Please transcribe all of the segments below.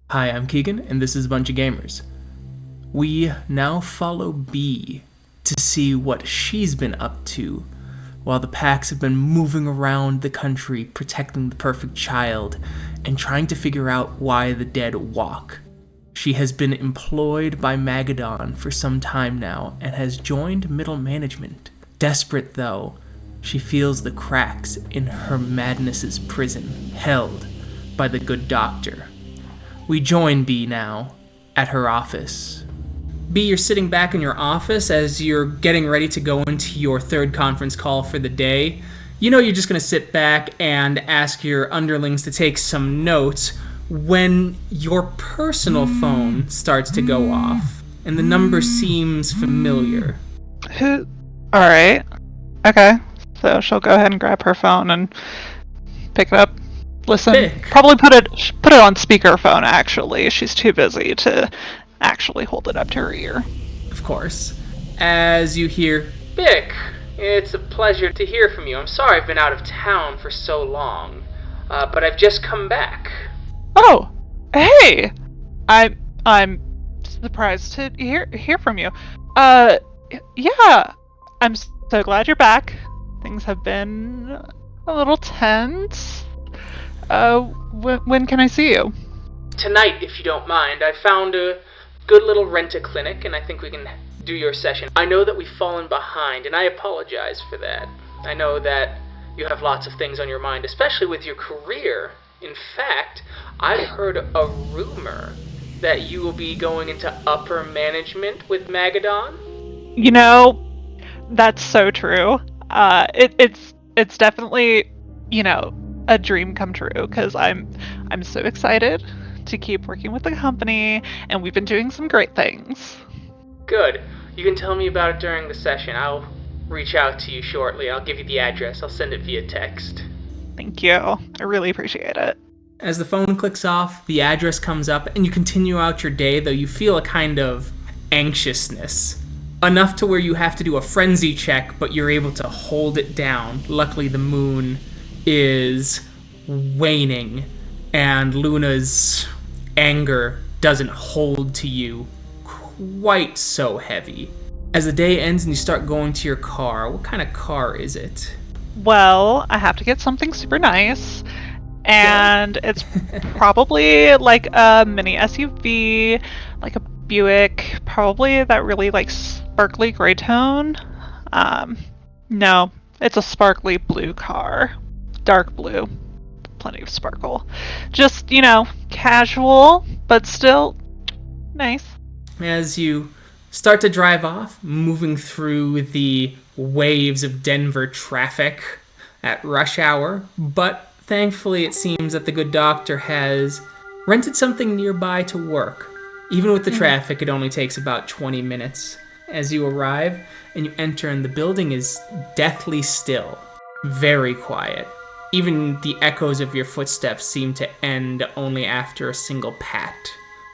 Hi, I'm Keegan, and this is a bunch of gamers. We now follow B to see what she's been up to, while the packs have been moving around the country protecting the perfect child and trying to figure out why the dead walk. She has been employed by Magadon for some time now and has joined middle management. Desperate though, she feels the cracks in her madness's prison, held by the good doctor. We join B now at her office. B, you're sitting back in your office as you're getting ready to go into your third conference call for the day. You know you're just going to sit back and ask your underlings to take some notes when your personal phone starts to go off, and the number seems familiar. Who? Alright. Okay. So she'll go ahead and grab her phone and pick it up. Listen. Pick. Probably put it on speakerphone, actually. She's too busy to actually hold it up to her ear. Of course. As you hear, Bick, it's a pleasure to hear from you. I'm sorry I've been out of town for so long, but I've just come back. Oh, hey! I'm surprised to hear from you. Yeah, I'm so glad you're back. Things have been a little tense. When can I see you? Tonight, if you don't mind. I found a good little rent-a-clinic, and I think we can do your session. I know that we've fallen behind, and I apologize for that. I know that you have lots of things on your mind, especially with your career. In fact, I've heard a rumor that you will be going into upper management with Magadon. You know, that's so true. It's definitely, a dream come true, because I'm so excited to keep working with the company, and we've been doing some great things. Good. You can tell me about it during the session. I'll reach out to you shortly. I'll give you the address. I'll send it via text. Thank you. I really appreciate it. As the phone clicks off, the address comes up, and you continue out your day, though you feel a kind of anxiousness. Enough to where you have to do a frenzy check, but you're able to hold it down. Luckily, the moon is waning, and Luna's anger doesn't hold to you quite so heavy. As the day ends and you start going to your car, what kind of car is it? Well, I have to get something super nice, and it's probably like a mini SUV, like a Buick, probably that really like sparkly gray tone. No, it's a sparkly blue car, dark blue, plenty of sparkle. Just, casual, but still nice. As you start to drive off, moving through the waves of Denver traffic at rush hour, but thankfully it seems that the good doctor has rented something nearby to work. Even with the traffic, it only takes about 20 minutes. As you arrive and you enter, and the building is deathly still, very quiet. Even the echoes of your footsteps seem to end only after a single pat,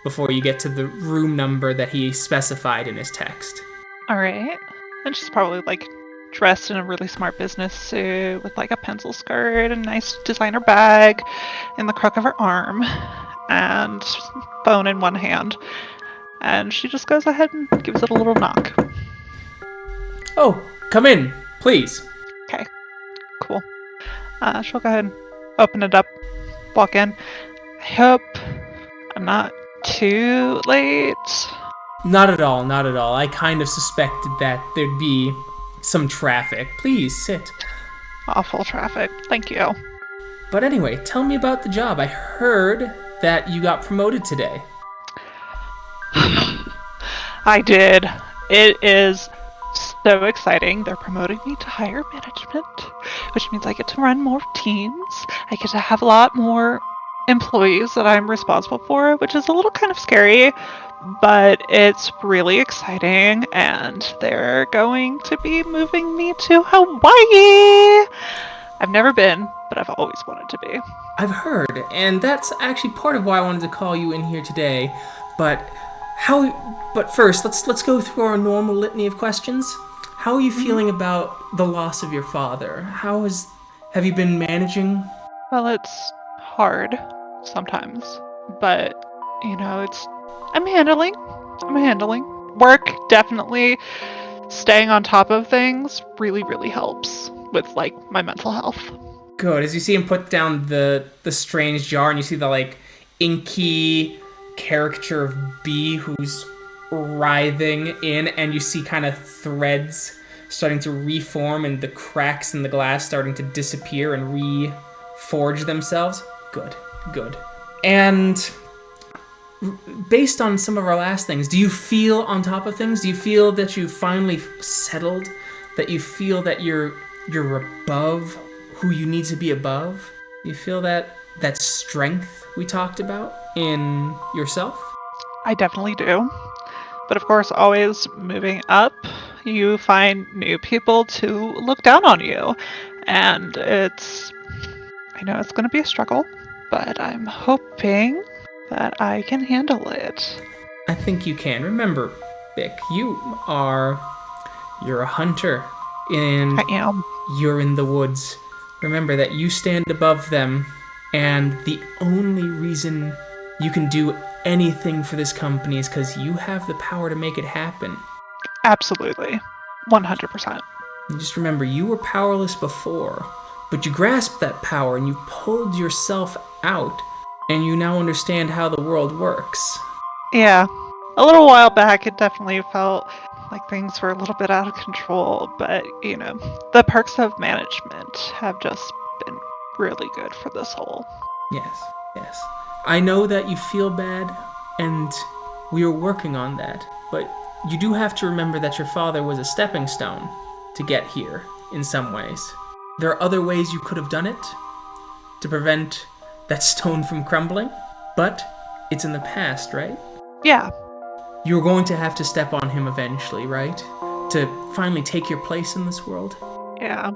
before you get to the room number that he specified in his text. Alright. And she's probably like dressed in a really smart business suit with like a pencil skirt and a nice designer bag in the crook of her arm and phone in one hand. And she just goes ahead and gives it a little knock. Oh, come in, please. Okay, cool. She'll go ahead and open it up, walk in. I hope I'm not too late. Not at all, not at all. I kind of suspected that there'd be some traffic. Please, sit. Awful traffic. Thank you. But anyway, tell me about the job. I heard that you got promoted today. I did. It is so exciting. They're promoting me to higher management, which means I get to run more teams. I get to have a lot more employees that I'm responsible for, which is a little kind of scary, but it's really exciting, and they're going to be moving me to Hawaii. I've never been, but I've always wanted to be. I've heard, and that's actually part of why I wanted to call you in here today. But first, let's go through our normal litany of questions. How are you feeling about the loss of your father? Have you been managing? Well, it's hard sometimes, but I'm handling. I'm handling. Work, definitely. Staying on top of things really, really helps with, like, my mental health. Good. As you see him put down the strange jar, and you see the, like, inky caricature of B who's writhing in, and you see kind of threads starting to reform and the cracks in the glass starting to disappear and reforge themselves. Good. And based on some of our last things, do you feel on top of things? Do you feel that you finally settled? That you feel that you're above who you need to be above? Do you feel that strength we talked about in yourself? I definitely do. But of course, always moving up, you find new people to look down on you. And I know it's going to be a struggle, but I'm hoping that I can handle it. I think you can. Remember, Vic, you're a hunter, and I am. you're in the woods. Remember that you stand above them, and the only reason you can do anything for this company is because you have the power to make it happen. Absolutely. 100%. And just remember, you were powerless before, but you grasped that power and you pulled yourself out, and you now understand how the world works. Yeah. A little while back, it definitely felt like things were a little bit out of control, but, the perks of management have just been really good for this whole. Yes. I know that you feel bad, and we are working on that, but you do have to remember that your father was a stepping stone to get here, in some ways. There are other ways you could have done it to prevent that stone from crumbling, but it's in the past, right? Yeah. You're going to have to step on him eventually, right? To finally take your place in this world? Yeah.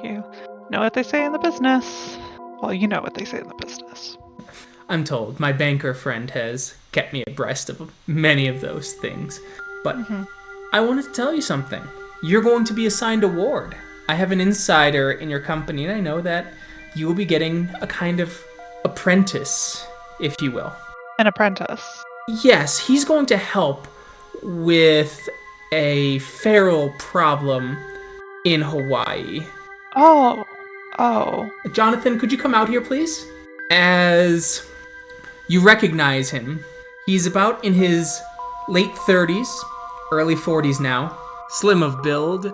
You know what they say in the business. Well, you know what they say in the business. I'm told. My banker friend has kept me abreast of many of those things. But I wanted to tell you something. You're going to be assigned a ward. I have an insider in your company, and I know that you will be getting a kind of apprentice, if you will. An apprentice? Yes, he's going to help with a feral problem in Hawaii. Oh. Jonathan, could you come out here, please? As you recognize him, he's about in his late 30s, early 40s now, slim of build,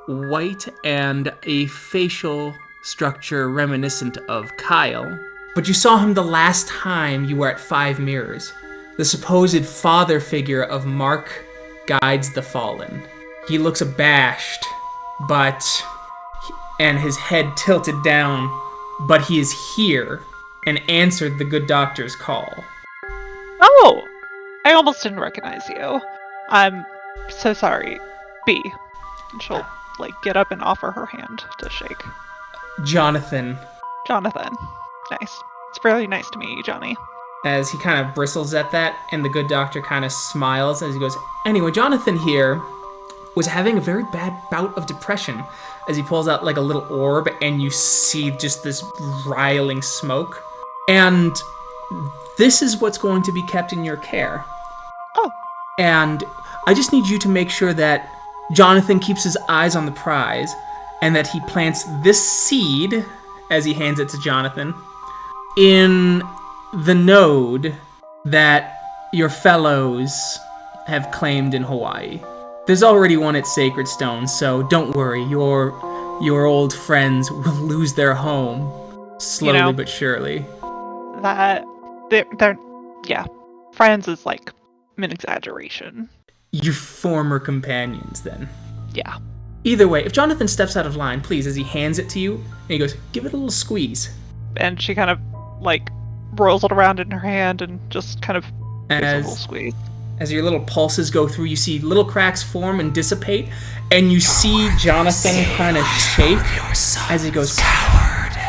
white, and a facial structure reminiscent of Kyle. But you saw him the last time you were at Five Mirrors. The supposed father figure of Mark Guides the Fallen. He looks abashed, and his head tilted down, but he is here and answered the good doctor's call. Oh! I almost didn't recognize you. I'm so sorry. B. And she'll, get up and offer her hand to shake. Jonathan. Nice. It's really nice to meet you, Johnny. As he kind of bristles at that, and the good doctor kind of smiles as he goes, anyway, Jonathan here was having a very bad bout of depression, as he pulls out like a little orb, and you see just this riling smoke. And this is what's going to be kept in your care. Oh. And I just need you to make sure that Jonathan keeps his eyes on the prize, and that he plants this seed, as he hands it to Jonathan, in the node that your fellows have claimed in Hawaii. There's already one at Sacred Stone, so don't worry, your old friends will lose their home, slowly but surely. Friends is like an exaggeration. Your former companions, then. Yeah. Either way, if Jonathan steps out of line, please, as he hands it to you, and he goes, give it a little squeeze. And she kind of, rolls it around in her hand and just kind of gives a little squeeze. As your little pulses go through, you see little cracks form and dissipate, and you see Jonathan kind of chafe as he goes,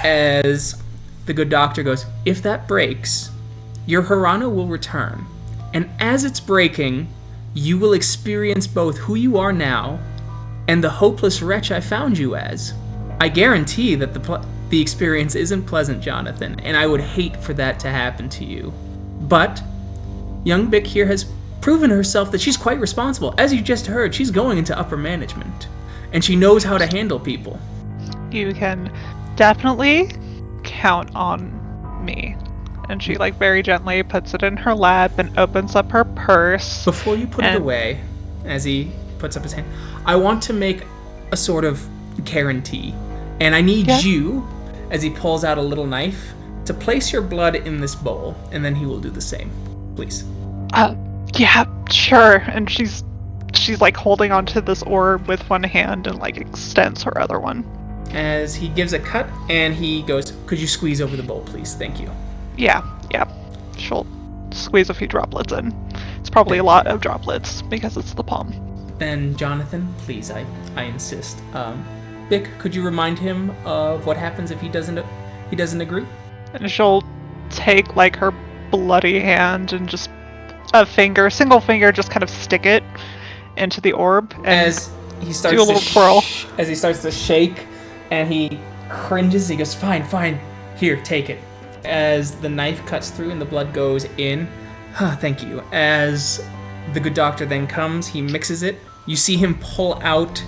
as the good doctor goes, if that breaks, your Hirano will return. And as it's breaking, you will experience both who you are now and the hopeless wretch I found you as. I guarantee that the experience isn't pleasant, Jonathan, and I would hate for that to happen to you. But young Bick here has proven herself that she's quite responsible. As you just heard, she's going into upper management, and she knows how to handle people. You can definitely count on me. And she, like, very gently puts it in her lap and opens up her purse. Before you put it away, as he puts up his hand, I want to make a sort of guarantee. And I need you, as he pulls out a little knife, to place your blood in this bowl, and then he will do the same. Please. Yeah, sure. And she's like holding onto this orb with one hand and like extends her other one. As he gives a cut, and he goes, could you squeeze over the bowl, please? Thank you. Yeah. She'll squeeze a few droplets in. It's probably a lot of droplets because it's the palm. Then Jonathan, please, I insist. Bick, could you remind him of what happens if he doesn't agree? And she'll take like her bloody hand and just single finger, just kind of stick it into the orb and as he starts do a little twirl. As he starts to shake, and he cringes, he goes, fine, here, take it. As the knife cuts through and the blood goes in, thank you. As the good doctor then comes, he mixes it. You see him pull out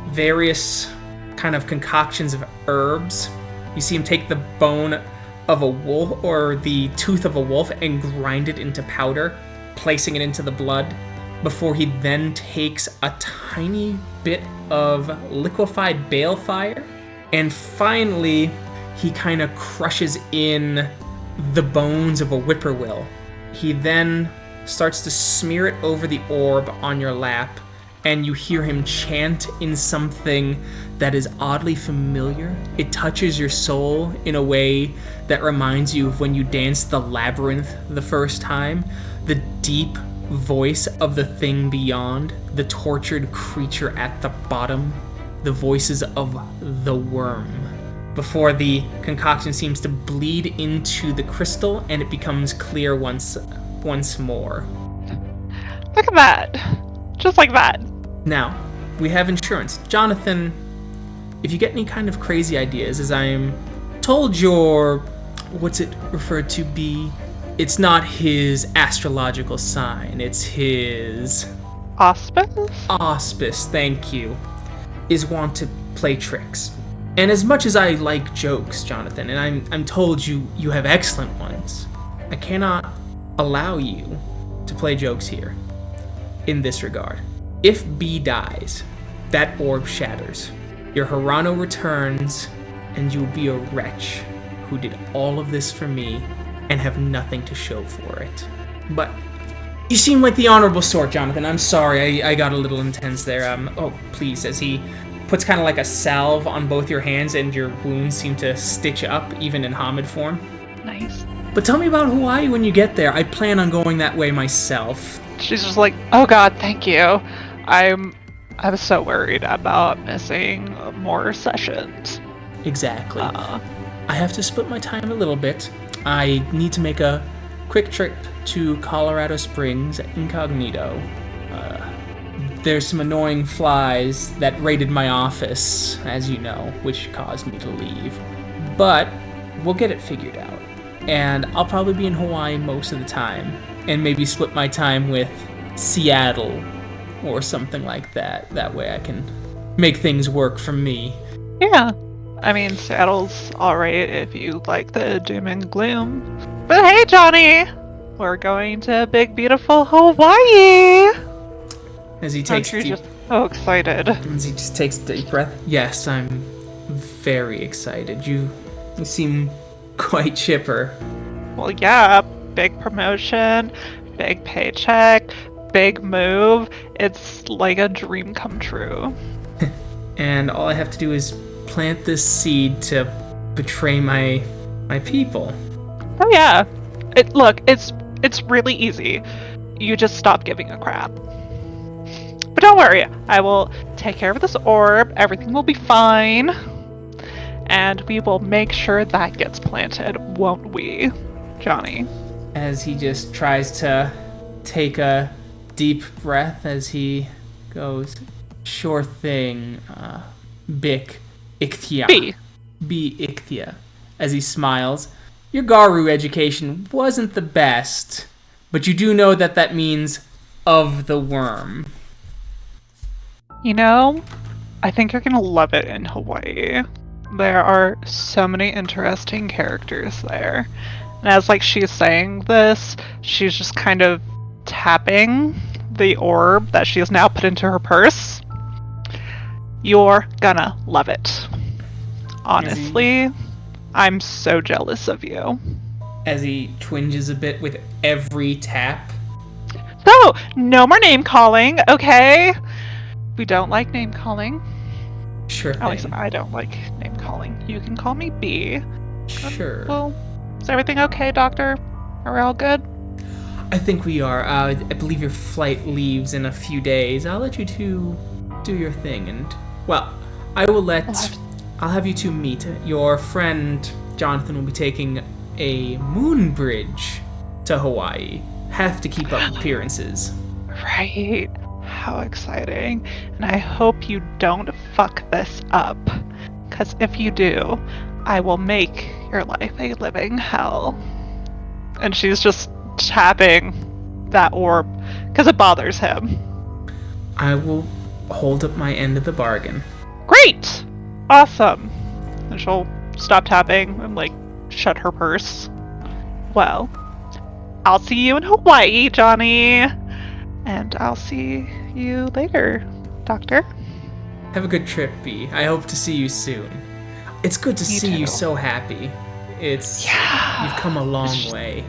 various kind of concoctions of herbs. You see him take the bone of a wolf, or the tooth of a wolf, and grind it into powder, placing it into the blood, before he then takes a tiny bit of liquefied balefire, and finally he kind of crushes in the bones of a whippoorwill. He then starts to smear it over the orb on your lap, and you hear him chant in something that is oddly familiar. It touches your soul in a way that reminds you of when you danced the labyrinth the first time. The deep voice of the thing beyond, the tortured creature at the bottom, the voices of the worm. Before the concoction seems to bleed into the crystal and it becomes clear once more. Look at that. Just like that. Now, we have insurance. Jonathan, if you get any kind of crazy ideas, as I am told your, what's it referred to be? It's not his astrological sign, it's his... Auspice, thank you. Is wont to play tricks. And as much as I like jokes, Jonathan, and I'm told you have excellent ones, I cannot allow you to play jokes here in this regard. If B dies, that orb shatters. Your Hirano returns, and you'll be a wretch who did all of this for me and have nothing to show for it. But you seem like the honorable sort, Jonathan. I'm sorry, I got a little intense there. Oh, please, as he puts kind of like a salve on both your hands, and your wounds seem to stitch up, even in Hamid form. Nice. But tell me about Hawaii when you get there. I plan on going that way myself. She's just like, oh god, thank you. I was so worried about missing more sessions. Exactly. I have to split my time a little bit. I need to make a quick trip to Colorado Springs incognito. There's some annoying flies that raided my office, as you know, which caused me to leave. But we'll get it figured out. And I'll probably be in Hawaii most of the time, and maybe split my time with Seattle or something like that. That way I can make things work for me. Yeah. I mean, Seattle's alright if you like the doom and gloom. But hey, Johnny! We're going to big, beautiful Hawaii! As he takes Aren't you just so excited? As he just takes a deep breath. Yes, I'm very excited. You seem quite chipper. Well, yeah. Big promotion, big paycheck, big move. It's like a dream come true. And all I have to do is plant this seed to betray my people. Oh yeah. Look, it's really easy. You just stop giving a crap. But don't worry, I will take care of this orb, everything will be fine. And we will make sure that gets planted, won't we, Johnny? As he just tries to take a deep breath as he goes, sure thing, Bick Ichthia. B. Ichthia. As he smiles, your Garu education wasn't the best, But you do know that means of the worm. You know, I think you're gonna love it in Hawaii. There are so many interesting characters there. And as like she's saying this, she's just kind of tapping the orb that she has now put into her purse. You're gonna love it. Honestly, I'm so jealous of you. As he twinges a bit with every tap. So, no more name calling, okay? We don't like name calling. Sure thing. At least I don't like name calling. You can call me B. Sure. Well, is everything okay, Doctor? Are we all good? I think we are. I believe your flight leaves in a few days. I'll let you two do your thing, and well, I'll have you two meet. Your friend Jonathan will be taking a moon bridge to Hawaii. Have to keep up appearances. Right. How exciting. And I hope you don't fuck this up. Because if you do, I will make your life a living hell. And she's just tapping that orb because it bothers him. I will hold up my end of the bargain. Great! Awesome. And she'll stop tapping and like shut her purse. Well, I'll see you in Hawaii, Johnny. And I'll see you later, Doctor. Have a good trip, B. I hope to see you soon. It's good to see you so happy. You've come a long way.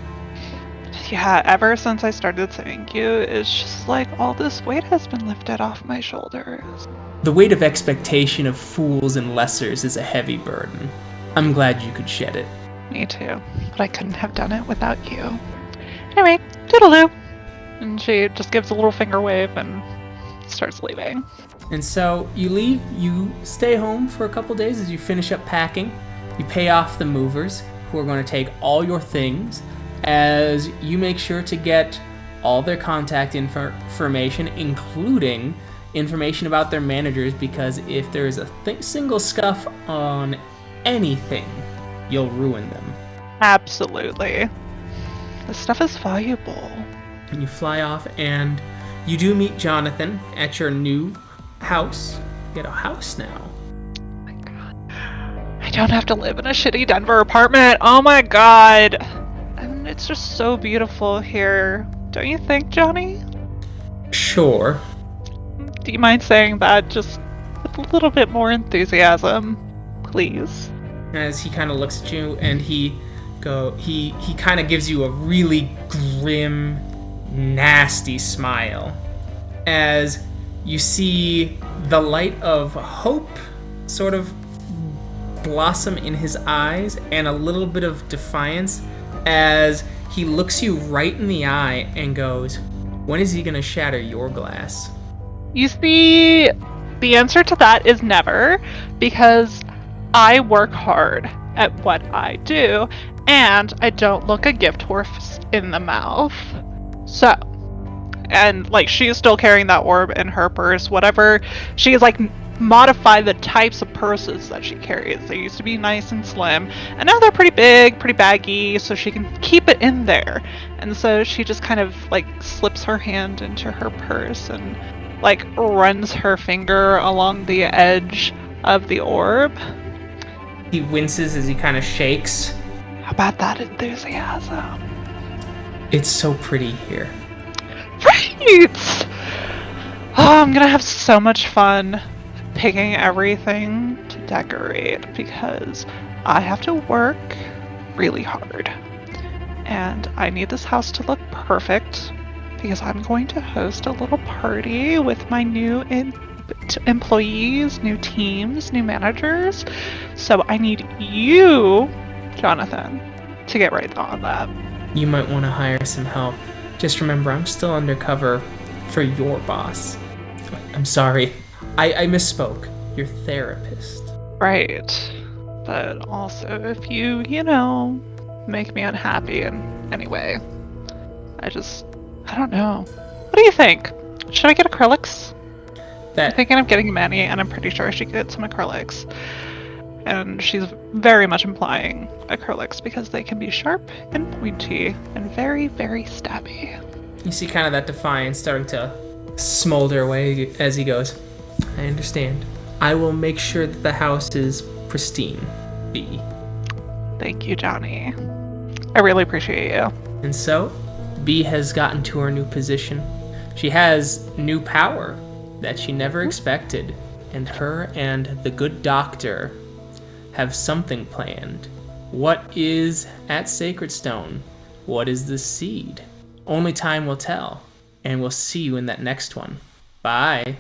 Yeah, ever since I started seeing you, it's just like all this weight has been lifted off my shoulders. The weight of expectation of fools and lessers is a heavy burden. I'm glad you could shed it. Me too, but I couldn't have done it without you. Anyway, toodaloo. And she just gives a little finger wave and starts leaving. And so you leave, you stay home for a couple days as you finish up packing. You pay off the movers who are going to take all your things, as you make sure to get all their contact information, including information about their managers, because if there's a single scuff on anything, you'll ruin them. Absolutely. This stuff is valuable. And you fly off, and you do meet Jonathan at your new house. You get a house now. Oh my god. I don't have to live in a shitty Denver apartment. Oh my god. And it's just so beautiful here. Don't you think, Johnny? Sure. Do you mind saying that just with a little bit more enthusiasm, please? As he kind of looks at you, and he kind of gives you a really grim, nasty smile, as you see the light of hope sort of blossom in his eyes, and a little bit of defiance, as he looks you right in the eye and goes, "When is he gonna shatter your glass?" You see, the answer to that is never, because I work hard at what I do, and I don't look a gift horse in the mouth. So, and like she is still carrying that orb in her purse, whatever. She is like modified the types of purses that she carries. They used to be nice and slim, and now they're pretty big, pretty baggy, so she can keep it in there. And so she just kind of like slips her hand into her purse and like runs her finger along the edge of the orb. He winces as he kind of shakes. How about that enthusiasm? It's so pretty here. Right! Oh, I'm gonna have so much fun picking everything to decorate because I have to work really hard. And I need this house to look perfect because I'm going to host a little party with my new employees, new teams, new managers. So I need you, Jonathan, to get right on that. You might want to hire some help. Just remember, I'm still undercover for your boss. I'm sorry. I misspoke. Your therapist. Right. But also, if you make me unhappy in any way, I don't know. What do you think? Should I get acrylics? I'm thinking of getting many, and I'm pretty sure I should get some acrylics. And she's very much implying acrylics because they can be sharp and pointy and very, very stabby. You see kind of that defiance starting to smolder away as he goes. I understand. I will make sure that the house is pristine, B. Thank you, Johnny. I really appreciate you. And so, B has gotten to her new position. She has new power that she never expected, and her and the good doctor have something planned. What is at Sacred Stone? What is the seed? Only time will tell, and we'll see you in that next one. Bye.